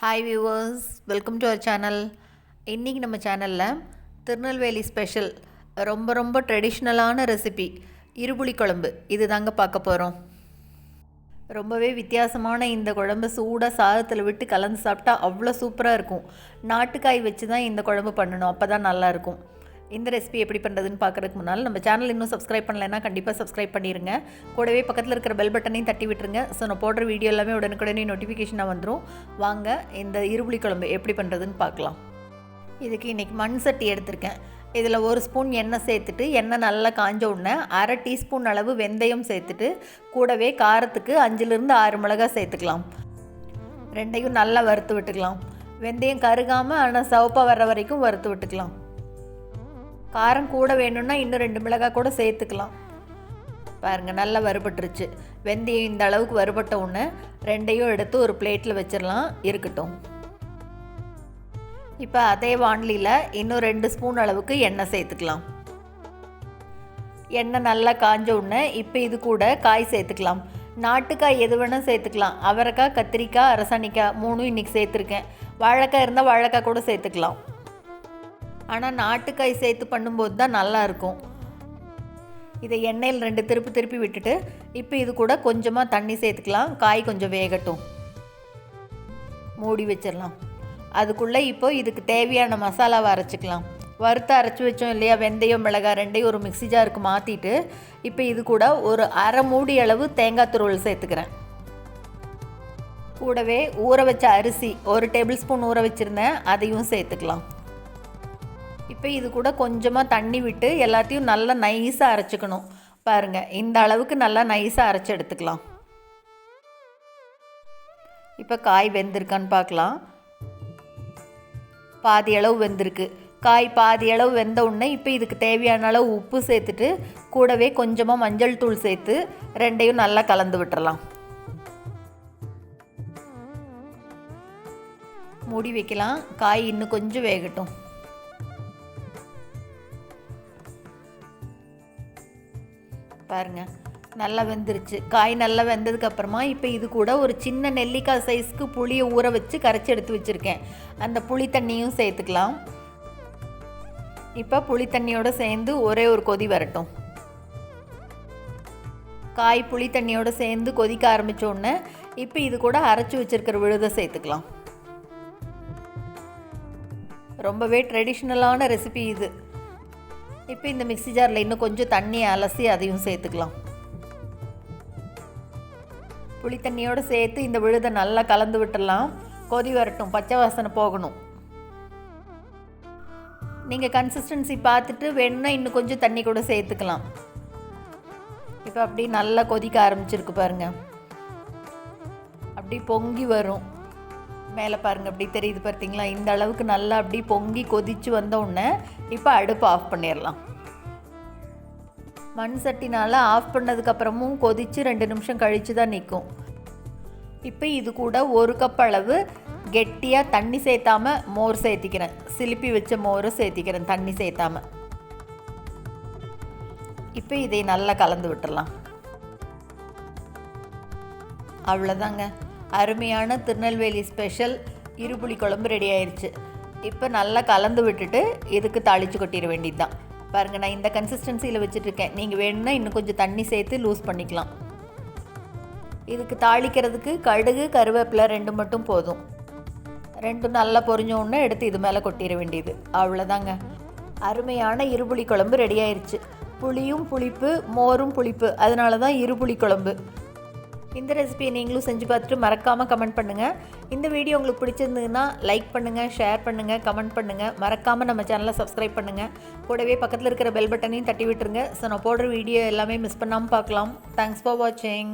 Hi viewers, welcome to our channel. இன்றைக்கி நம்ம சேனலில் திருநெல்வேலி ஸ்பெஷல் ரொம்ப ட்ரெடிஷ்னலான ரெசிபி இருப்புளி குழம்பு இது தாங்க பார்க்க போகிறோம். ரொம்பவே வித்தியாசமான இந்த குழம்பு சூடாக சாதத்தில் விட்டு கலந்து சாப்பிட்டா அவ்வளோ சூப்பராக இருக்கும். நாட்டுக்காய் வச்சு தான் இந்த குழம்பு பண்ணணும், அப்போ தான் நல்லாயிருக்கும். இந்த ரெசிபி எப்படி பண்ணுறதுன்னு பார்க்குறதுக்கு முன்னால் நம்ம சேனல் இன்னும் சப்ஸ்கிரைப் பண்ணலைன்னா கண்டிப்பாக சப்ஸ்கிரைப் பண்ணிடுங்க. கூடவே பக்கத்தில் இருக்கிற பெல் பட்டனையும் தட்டி விட்டுருங்க. ஸோ நான் போடுற வீடியோ எல்லாமே உடனுக்குடனே நோட்டிஃபிகேஷனாக வந்துடும். வாங்க இந்த இருப்புளி குழம்பு எப்படி பண்ணுறதுன்னு பார்க்கலாம். இதுக்கு இன்றைக்கி மண் சட்டி எடுத்திருக்கேன். இதில் 1 ஸ்பூன் எண்ணெய் சேர்த்துட்டு, எண்ணெய் நல்லா காஞ்ச உடனே 1/2 டீஸ்பூன் அளவு வெந்தயம் சேர்த்துட்டு, கூடவே காரத்துக்கு 5லிருந்து 6 மிளகாய் சேர்த்துக்கலாம். ரெண்டையும் நல்லா வறுத்து விட்டுக்கலாம். வெந்தயம் கருகாமல் ஆனால் சிவப்பாக வர்ற வரைக்கும் வறுத்து விட்டுக்கலாம். காரம் கூட வேணும்னா இன்னும் 2 மிளகாய் கூட சேர்த்துக்கலாம். பாருங்கள், நல்லா வறுபட்டுருச்சு. வெந்தயம் இந்த அளவுக்கு வறுபட்ட உடனே ரெண்டையும் எடுத்து ஒரு பிளேட்டில் வச்சிடலாம், இருக்கட்டும். இப்போ அதே வாணலியில் இன்னும் 2 ஸ்பூன் அளவுக்கு எண்ணெய் சேர்த்துக்கலாம். எண்ணெய் நல்லா காஞ்ச உடனே இப்போ இது கூட காய் சேர்த்துக்கலாம். நாட்டுக்காய் எது வேணால் சேர்த்துக்கலாம். அவரைக்காய், கத்திரிக்காய், அரசாணிக்காய் 3 இன்றைக்கி சேர்த்துருக்கேன். வாழைக்காய் இருந்தால் வாழைக்காய் கூட சேர்த்துக்கலாம். ஆனால் நாட்டுக்காய் சேர்த்து பண்ணும்போது தான் நல்லாயிருக்கும். இதை எண்ணெயில் 2 திருப்பி விட்டுட்டு இப்போ இது கூட கொஞ்சமாக தண்ணி சேர்த்துக்கலாம். காய் கொஞ்சம் வேகட்டும், மூடி வச்சிடலாம். அதுக்குள்ளே இப்போ இதுக்கு தேவையான மசாலாவை அரைச்சிக்கலாம். வறுத்து அரைச்சி வச்சோம் இல்லையா, வெந்தயம் மிளகாய் ரெண்டையும் ஒரு மிக்ஸி ஜாருக்கு மாற்றிட்டு இப்போ இது கூட ஒரு அரை மூடி அளவு தேங்காய் துருவல் சேர்த்துக்கிறேன். கூடவே ஊற வச்ச அரிசி 1 டேபிள் ஸ்பூன் ஊற வச்சுருந்தேன், அதையும் சேர்த்துக்கலாம். இப்போ இது கூட கொஞ்சமாக தண்ணி விட்டு எல்லாத்தையும் நல்லா நைஸாக அரைச்சிக்கணும். பாருங்கள், இந்த அளவுக்கு நல்லா நைஸாக அரைச்சி எடுத்துக்கலாம். இப்போ காய் வெந்திருக்கான்னு பார்க்கலாம். பாதி அளவு வெந்திருக்கு. காய் பாதி அளவு வெந்த உடனே இப்போ இதுக்கு தேவையான அளவு உப்பு சேர்த்துட்டு, கூடவே கொஞ்சமாக மஞ்சள் தூள் சேர்த்து ரெண்டையும் நல்லா கலந்து விட்டுறலாம். மூடி வைக்கலாம். காய் இன்னும் கொஞ்சம் வேகட்டும். பாருங்கள், நல்லா வெந்துருச்சு. காய் நல்லா வெந்ததுக்கப்புறமா இப்போ இது கூட ஒரு சின்ன நெல்லிக்காய் சைஸ்க்கு புளியை ஊற வச்சு கரைச்சி எடுத்து வச்சுருக்கேன். அந்த புளி தண்ணியும் சேர்த்துக்கலாம். இப்போ புளி தண்ணியோடு சேர்ந்து ஒரே ஒரு கொதி வரட்டும். காய் புளி தண்ணியோடு சேர்ந்து கொதிக்க ஆரம்பித்தோடனே இப்போ இது கூட அரைச்சி வச்சுருக்கிற விழுதை சேர்த்துக்கலாம். ரொம்பவே ட்ரெடிஷ்னலான ரெசிபி இது. இப்போ இந்த மிக்ஸி ஜாரில் இன்னும் கொஞ்சம் தண்ணியை அலசி அதையும் சேர்த்துக்கலாம். புளி தண்ணியோடு சேர்த்து இந்த விழுதை நல்லா கலந்து விட்டுடலாம். கொதி வரட்டும், பச்சை வாசனை போகணும். நீங்கள் கன்சிஸ்டன்சி பார்த்துட்டு வேணும்னா இன்னும் கொஞ்சம் தண்ணி கூட சேர்த்துக்கலாம். இப்போ அப்படி நல்லா கொதிக்க ஆரம்பிச்சிருக்கு பாருங்கள். அப்படி பொங்கி வரும். மேலே பாருங்கள், அப்படி தெரியுது பார்த்தீங்களா? இந்த அளவுக்கு நல்லா அப்படி பொங்கி கொதித்து வந்த உடனே இப்போ அடுப்பு ஆஃப் பண்ணிடலாம். மண் சட்டினால் ஆஃப் பண்ணதுக்கப்புறமும் கொதித்து 2 நிமிஷம் கழித்து தான் நிற்கும். இப்போ இது கூட 1 கப் அளவு கெட்டியாக தண்ணி சேர்த்தாமல் மோர் சேர்த்திக்கிறேன். சிலிப்பி வச்ச மோரை சேர்த்திக்கிறேன், தண்ணி சேர்த்தாமல். இப்போ இதை நல்லா கலந்து விட்டுடலாம். அவ்வளோதாங்க, அருமையான திருநெல்வேலி ஸ்பெஷல் இருப்புளி குழம்பு ரெடி ஆயிடுச்சு. இப்போ நல்லா கலந்து விட்டுட்டு இதுக்கு தாளித்து கொட்டிட வேண்டியது தான். பாருங்கள், நான் இந்த கன்சிஸ்டன்சியில் வச்சுட்ருக்கேன். நீங்கள் வேணும்னா இன்னும் கொஞ்சம் தண்ணி சேர்த்து லூஸ் பண்ணிக்கலாம். இதுக்கு தாளிக்கிறதுக்கு கடுகு, கருவேப்பிலை 2 மட்டும் போதும். 2 நல்லா பொரிஞ்ச உடனே எடுத்து இது மேலே கொட்டிட வேண்டியது. அவ்வளோதாங்க, அருமையான இருப்புளி குழம்பு ரெடி ஆயிடுச்சு. புளியும் புளிப்பு, மோரும் புளிப்பு, அதனால தான் இருப்புளி குழம்பு. இந்த ரெசிபியை நீங்களும் செஞ்சு பார்த்துட்டு மறக்காமல் கமெண்ட் பண்ணுங்கள். இந்த வீடியோ உங்களுக்கு பிடிச்சிருந்ததுன்னா லைக் பண்ணுங்கள், ஷேர் பண்ணுங்கள், கமெண்ட் பண்ணுங்கள். மறக்காமல் நம்ம சேனலை சப்ஸ்கிரைப் பண்ணுங்கள். கூடவே பக்கத்தில் இருக்கிற பெல் பட்டனையும் தட்டி விட்டுருங்க. ஸோ நான் போடுற வீடியோ எல்லாமே மிஸ் பண்ணாமல் பார்க்கலாம். தேங்க்ஸ் ஃபார் வாட்சிங்.